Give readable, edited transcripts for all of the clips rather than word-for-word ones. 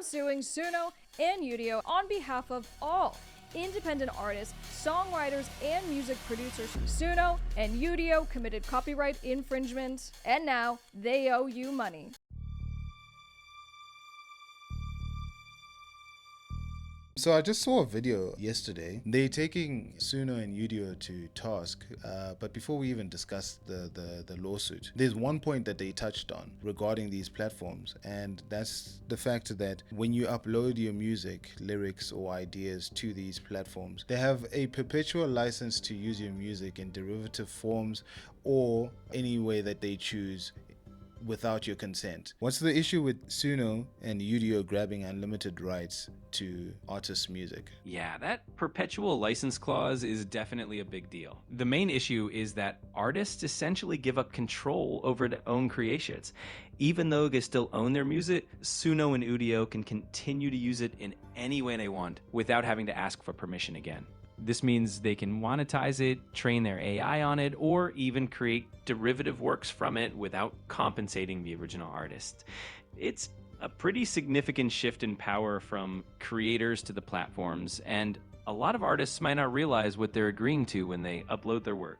I'm suing SUNO and Udio on behalf of all independent artists, songwriters, and music producers. SUNO and Udio committed copyright infringement, and now they owe you money. So I just saw a video yesterday. They're taking SUNO and Udio to task, but before we even discuss the lawsuit, there's one point that they touched on regarding these platforms, and that's the fact that when you upload your music, lyrics, or ideas to these platforms, they have a perpetual license to use your music in derivative forms or any way that they choose without your consent. What's the issue with SUNO and Udio grabbing unlimited rights to artists' music? Yeah, that perpetual license clause is definitely a big deal. The main issue is that artists essentially give up control over their own creations. Even though they still own their music, SUNO and Udio can continue to use it in any way they want without having to ask for permission again. This means they can monetize it, train their AI on it, or even create derivative works from it without compensating the original artist. It's a pretty significant shift in power from creators to the platforms, and a lot of artists might not realize what they're agreeing to when they upload their work.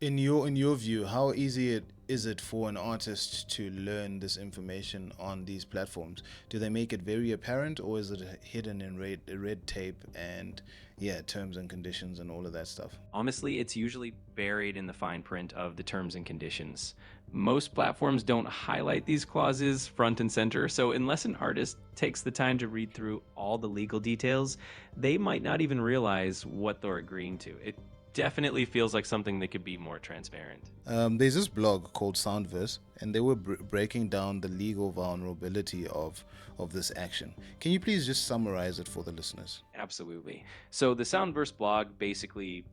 In your view, how easy is it for an artist to learn this information on these platforms? Do they make it very apparent, or is it hidden in red tape and terms and conditions and all of that stuff? Honestly, it's usually buried in the fine print of the terms and conditions. Most platforms don't highlight these clauses front and center, so unless an artist takes the time to read through all the legal details, they might not even realize what they're agreeing to. It definitely feels like something that could be more transparent. There's this blog called Soundverse, and they were breaking down the legal vulnerability of this action. Can you please just summarize it for the listeners? Absolutely. So the Soundverse blog basically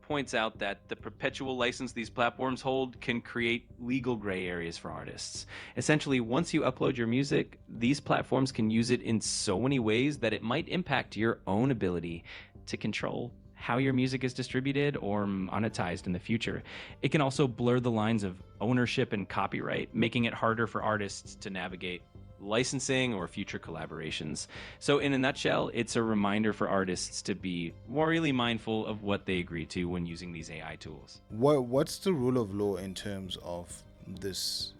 points out that the perpetual license these platforms hold can create legal gray areas for artists. Essentially, once you upload your music, these platforms can use it in so many ways that it might impact your own ability to control how your music is distributed or monetized in the future. It can also blur the lines of ownership and copyright, making it harder for artists to navigate licensing or future collaborations. So in a nutshell, it's a reminder for artists to be more really mindful of what they agree to when using these AI tools. What's the rule of law in terms of this,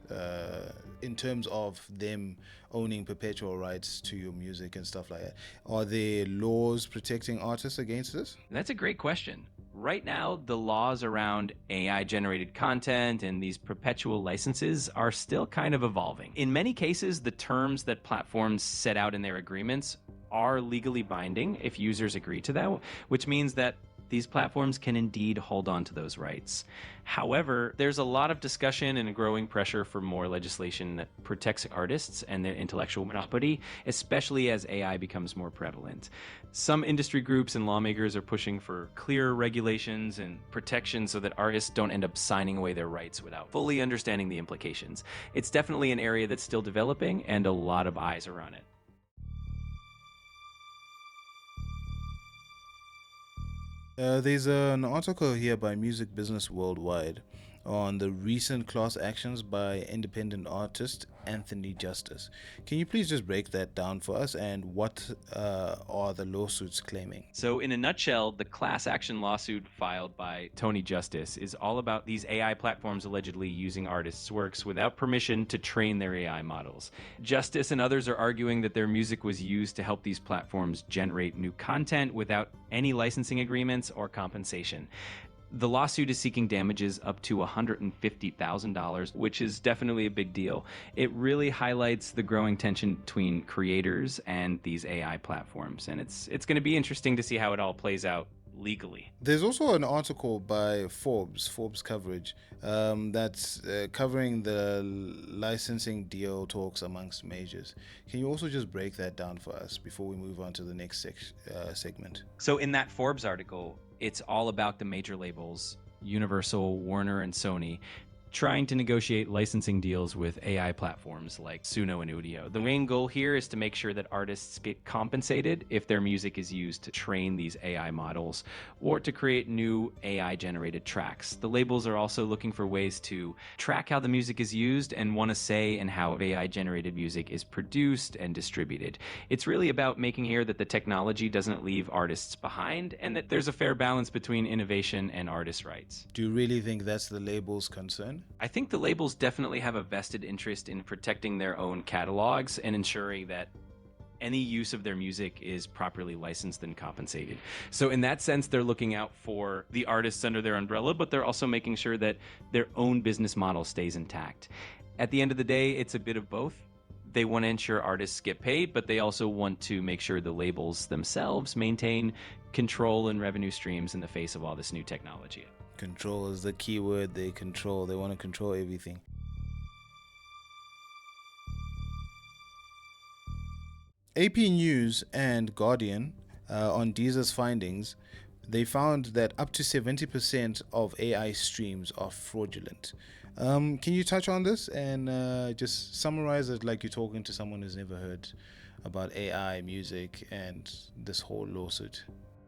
in terms of them owning perpetual rights to your music and stuff like that? Are there laws protecting artists against this? That's a great question. Right now, the laws around AI-generated content and these perpetual licenses are still kind of evolving. In many cases, the terms that platforms set out in their agreements are legally binding if users agree to that, which means that these platforms can indeed hold on to those rights. However, there's a lot of discussion and a growing pressure for more legislation that protects artists and their intellectual monopoly, especially as AI becomes more prevalent. Some industry groups and lawmakers are pushing for clearer regulations and protections so that artists don't end up signing away their rights without fully understanding the implications. It's definitely an area that's still developing, and a lot of eyes are on it. There's an article here by Music Business Worldwide on the recent class actions by independent artist Anthony Justice. Can you please just break that down for us, and what are the lawsuits claiming? So in a nutshell, the class action lawsuit filed by Tony Justice is all about these AI platforms allegedly using artists' works without permission to train their AI models. Justice and others are arguing that their music was used to help these platforms generate new content without any licensing agreements or compensation. The lawsuit is seeking damages up to $150,000, which is definitely a big deal. It really highlights the growing tension between creators and these AI platforms, and it's going to be interesting to see how it all plays out legally. There's also an article by Forbes coverage, that's covering the licensing deal talks amongst majors. Can you also just break that down for us before we move on to the next segment? So in that Forbes article, it's all about the major labels, Universal, Warner, and Sony, trying to negotiate licensing deals with AI platforms like SUNO and Udio. The main goal here is to make sure that artists get compensated if their music is used to train these AI models or to create new AI-generated tracks. The labels are also looking for ways to track how the music is used and want a say in how AI-generated music is produced and distributed. It's really about making sure that the technology doesn't leave artists behind and that there's a fair balance between innovation and artist rights. Do you really think that's the label's concern? I think the labels definitely have a vested interest in protecting their own catalogs and ensuring that any use of their music is properly licensed and compensated. So in that sense, they're looking out for the artists under their umbrella, but they're also making sure that their own business model stays intact. At the end of the day, it's a bit of both. They want to ensure artists get paid, but they also want to make sure the labels themselves maintain control and revenue streams in the face of all this new technology. Control is the key word. They want to control everything. AP News and Guardian on Deezer's findings, they found that up to 70% of AI streams are fraudulent. Can you touch on this and just summarize it like you're talking to someone who's never heard about AI, music, and this whole lawsuit?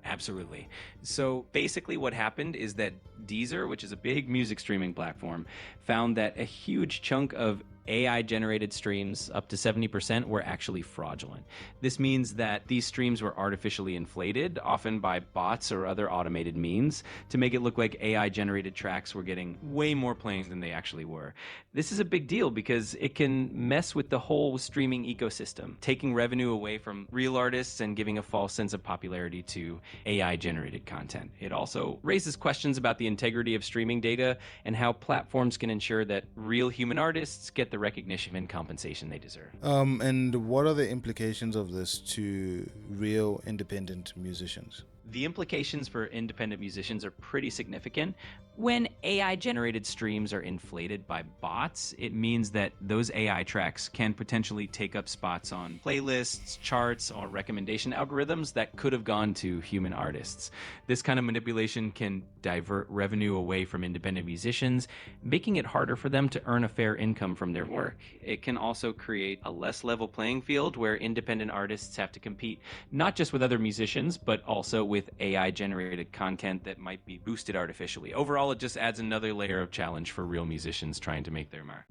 Absolutely. So basically what happened is that Deezer, which is a big music streaming platform, found that a huge chunk of AI-generated streams, up to 70%, were actually fraudulent. This means that these streams were artificially inflated, often by bots or other automated means, to make it look like AI-generated tracks were getting way more plays than they actually were. This is a big deal because it can mess with the whole streaming ecosystem, taking revenue away from real artists and giving a false sense of popularity to AI-generated content. It also raises questions about the integrity of streaming data and how platforms can ensure that real human artists get the recognition and compensation they deserve. And what are the implications of this to real independent musicians? The implications for independent musicians are pretty significant. When AI-generated streams are inflated by bots, it means that those AI tracks can potentially take up spots on playlists, charts, or recommendation algorithms that could have gone to human artists. This kind of manipulation can divert revenue away from independent musicians, making it harder for them to earn a fair income from their work. It can also create a less level playing field where independent artists have to compete not just with other musicians, but also with AI-generated content that might be boosted artificially. Overall, it just adds another layer of challenge for real musicians trying to make their mark.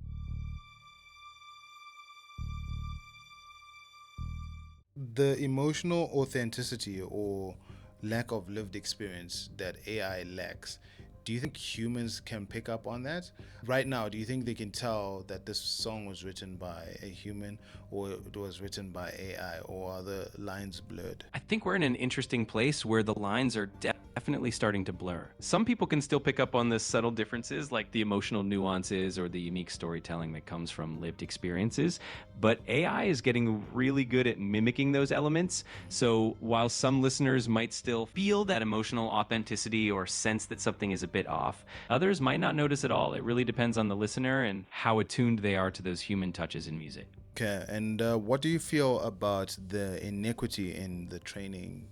The emotional authenticity or lack of lived experience that AI lacks, do you think humans can pick up on that? Right now, do you think they can tell that this song was written by a human or it was written by AI, or are the lines blurred? I think we're in an interesting place where the lines are definitely starting to blur. Some people can still pick up on the subtle differences, like the emotional nuances or the unique storytelling that comes from lived experiences, but AI is getting really good at mimicking those elements. So while some listeners might still feel that emotional authenticity or sense that something is a bit off, others might not notice at all. It really depends on the listener and how attuned they are to those human touches in music. Okay, and what do you feel about the inequity in the training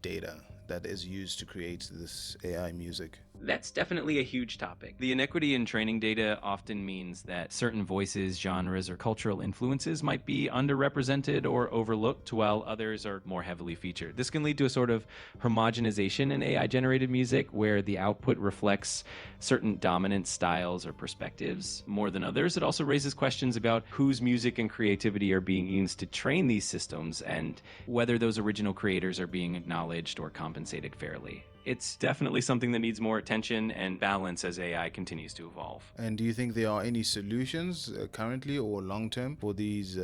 data that is used to create this AI music? That's definitely a huge topic. The inequity in training data often means that certain voices, genres, or cultural influences might be underrepresented or overlooked, while others are more heavily featured. This can lead to a sort of homogenization in AI-generated music, where the output reflects certain dominant styles or perspectives more than others. It also raises questions about whose music and creativity are being used to train these systems and whether those original creators are being acknowledged or compensated fairly. It's definitely something that needs more attention and balance as AI continues to evolve. And do you think there are any solutions currently or long-term for these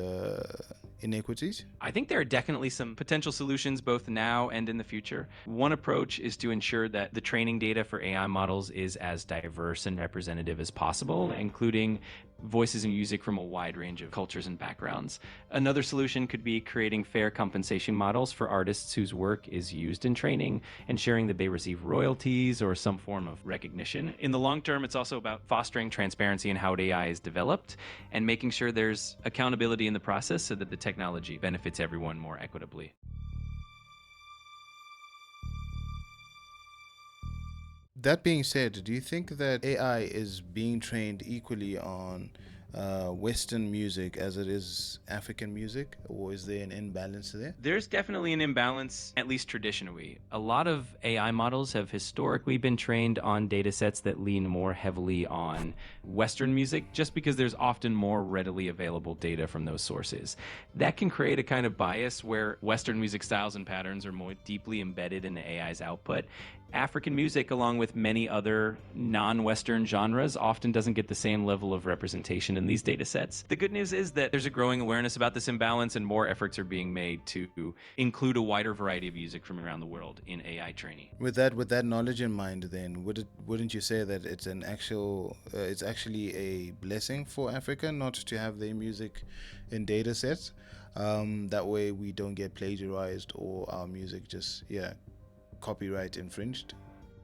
inequities? I think there are definitely some potential solutions both now and in the future. One approach is to ensure that the training data for AI models is as diverse and representative as possible, including voices and music from a wide range of cultures and backgrounds. Another solution could be creating fair compensation models for artists whose work is used in training, ensuring that they receive royalties or some form of recognition. In the long term, it's also about fostering transparency in how AI is developed and making sure there's accountability in the process so that the technology benefits everyone more equitably. that being said, do you think that AI is being trained equally on Western music as it is African music, or is there an imbalance there? There's definitely an imbalance, at least traditionally. A lot of AI models have historically been trained on data sets that lean more heavily on Western music, just because there's often more readily available data from those sources. That can create a kind of bias where Western music styles and patterns are more deeply embedded in the AI's output. African music, along with many other non-Western genres, often doesn't get the same level of representation in these data sets. The good news is that there's a growing awareness about this imbalance, and more efforts are being made to include a wider variety of music from around the world in AI training. With that knowledge in mind, then wouldn't you say that it's actually a blessing for Africa not to have their music in data sets? That way we don't get plagiarized or our music just copyright infringed.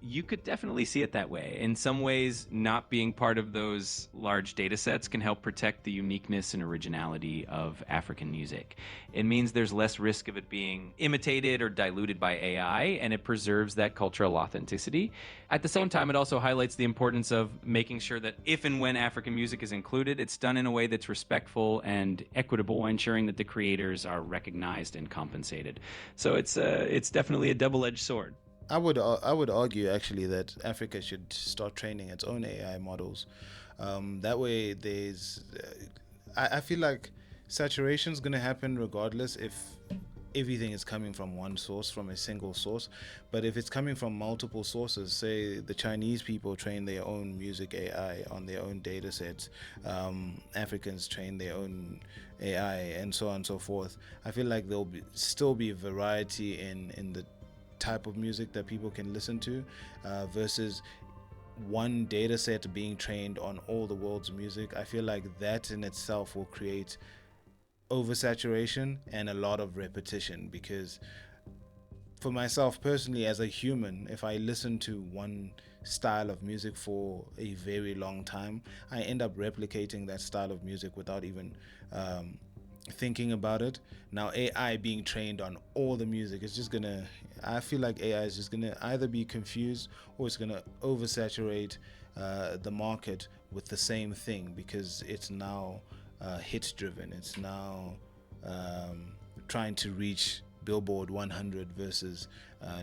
You could definitely see it that way. In some ways, not being part of those large data sets can help protect the uniqueness and originality of African music. It means there's less risk of it being imitated or diluted by AI, and it preserves that cultural authenticity. At the same time, it also highlights the importance of making sure that if and when African music is included, it's done in a way that's respectful and equitable, ensuring that the creators are recognized and compensated. So it's definitely a double-edged sword. I would argue actually that Africa should start training its own AI models. That way, I feel like saturation is going to happen regardless if everything is coming from one source, from a single source. But if it's coming from multiple sources, say the Chinese people train their own music AI on their own data sets, Africans train their own AI, and so on and so forth. I feel like there'll still be variety in the type of music that people can listen to, versus one data set being trained on all the world's music. I feel like that in itself will create oversaturation and a lot of repetition, because for myself personally as a human, if I listen to one style of music for a very long time, I end up replicating that style of music without even thinking about it. Now AI being trained on all the music, I feel like AI is just gonna either be confused or it's gonna oversaturate the market with the same thing, because it's now hit driven. It's now trying to reach Billboard 100 versus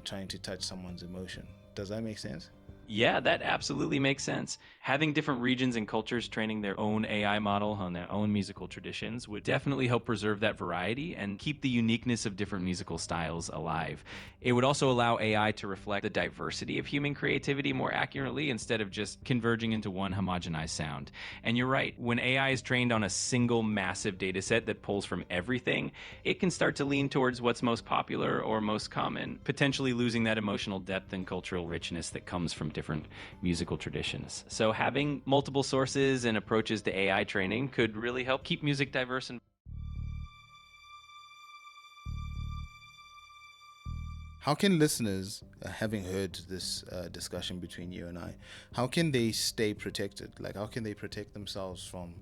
trying to touch someone's emotion. Does that make sense? Yeah, that absolutely makes sense. Having different regions and cultures training their own AI model on their own musical traditions would definitely help preserve that variety and keep the uniqueness of different musical styles alive. It would also allow AI to reflect the diversity of human creativity more accurately, instead of just converging into one homogenized sound. And you're right, when AI is trained on a single massive data set that pulls from everything, it can start to lean towards what's most popular or most common, potentially losing that emotional depth and cultural richness that comes from different musical traditions. So having multiple sources and approaches to AI training could really help keep music diverse and How can listeners, having heard this discussion between you and I, how can they stay protected? Like, how can they protect themselves from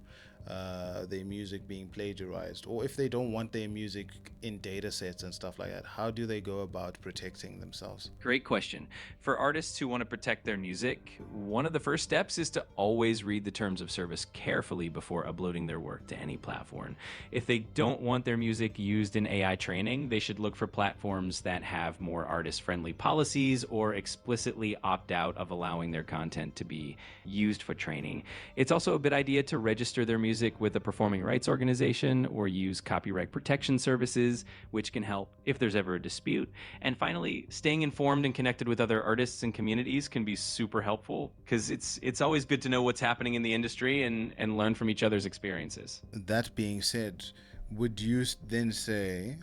their music being plagiarized? Or if they don't want their music in data sets and stuff like that, how do they go about protecting themselves? Great question. For artists who want to protect their music, one of the first steps is to always read the terms of service carefully before uploading their work to any platform. If they don't want their music used in AI training, they should look for platforms that have more artist-friendly policies or explicitly opt out of allowing their content to be used for training. It's also a good idea to register their music with a performing rights organization or use copyright protection services, which can help if there's ever a dispute. And finally, staying informed and connected with other artists and communities can be super helpful, because it's always good to know what's happening in the industry and learn from each other's experiences. That being said, would you then say,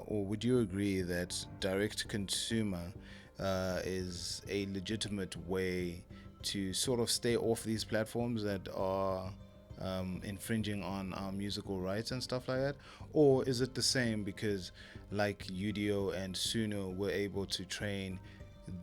or would you agree that direct consumer is a legitimate way to sort of stay off these platforms that are infringing on our musical rights and stuff like that? Or is it the same because like Udio and SUNO were able to train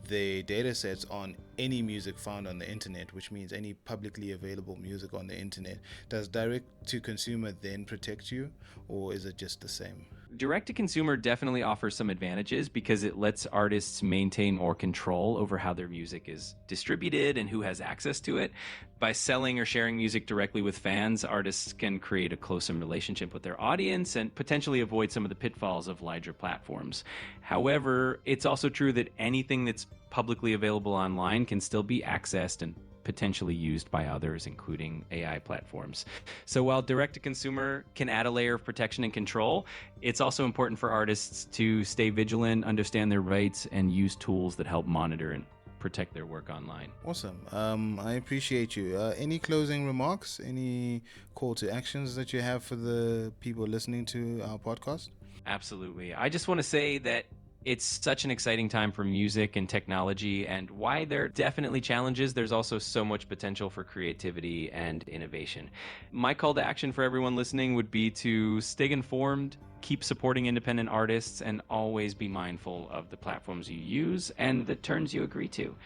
their data sets on any music found on the internet, which means any publicly available music on the internet? Does direct to consumer then protect you, or is it just the same? Direct-to-consumer definitely offers some advantages because it lets artists maintain more control over how their music is distributed and who has access to it. By selling or sharing music directly with fans, artists can create a closer relationship with their audience and potentially avoid some of the pitfalls of larger platforms. However, it's also true that anything that's publicly available online can still be accessed and potentially used by others, including AI platforms. So while direct-to-consumer can add a layer of protection and control, it's also important for artists to stay vigilant, understand their rights, and use tools that help monitor and protect their work online. Awesome. I appreciate you. Any closing remarks? Any call to actions that you have for the people listening to our podcast? Absolutely. I just want to say that it's such an exciting time for music and technology, and why there are definitely challenges, there's also so much potential for creativity and innovation. My call to action for everyone listening would be to stay informed, keep supporting independent artists, and always be mindful of the platforms you use and the terms you agree to.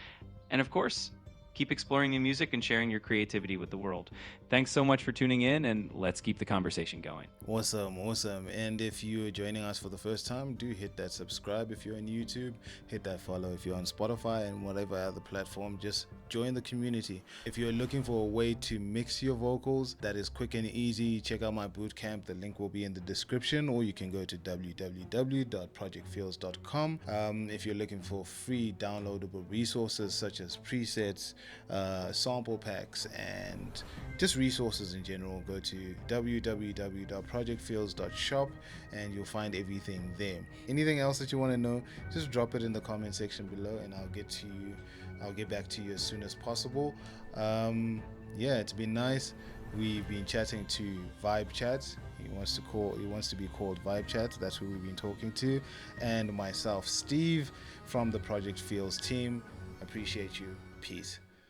And of course, keep exploring new music and sharing your creativity with the world. Thanks so much for tuning in, and let's keep the conversation going. Awesome. And if you're joining us for the first time, do hit that subscribe if you're on YouTube, hit that follow if you're on Spotify and whatever other platform. Just join the community. If you're looking for a way to mix your vocals that is quick and easy, check out my bootcamp. The link will be in the description, or you can go to www.projectfeelz.com. If you're looking for free downloadable resources such as presets, sample packs, and just resources in general, go to www.projectfeelz.shop and you'll find everything there. Anything else that you want to know, just drop it in the comment section below and I'll get back to you as soon as possible. It's been nice. We've been chatting to Vibe Chat. He wants to be called Vibe Chat. That's who we've been talking to. And myself, Steve, from the Project Feelz team. Appreciate you. Peace.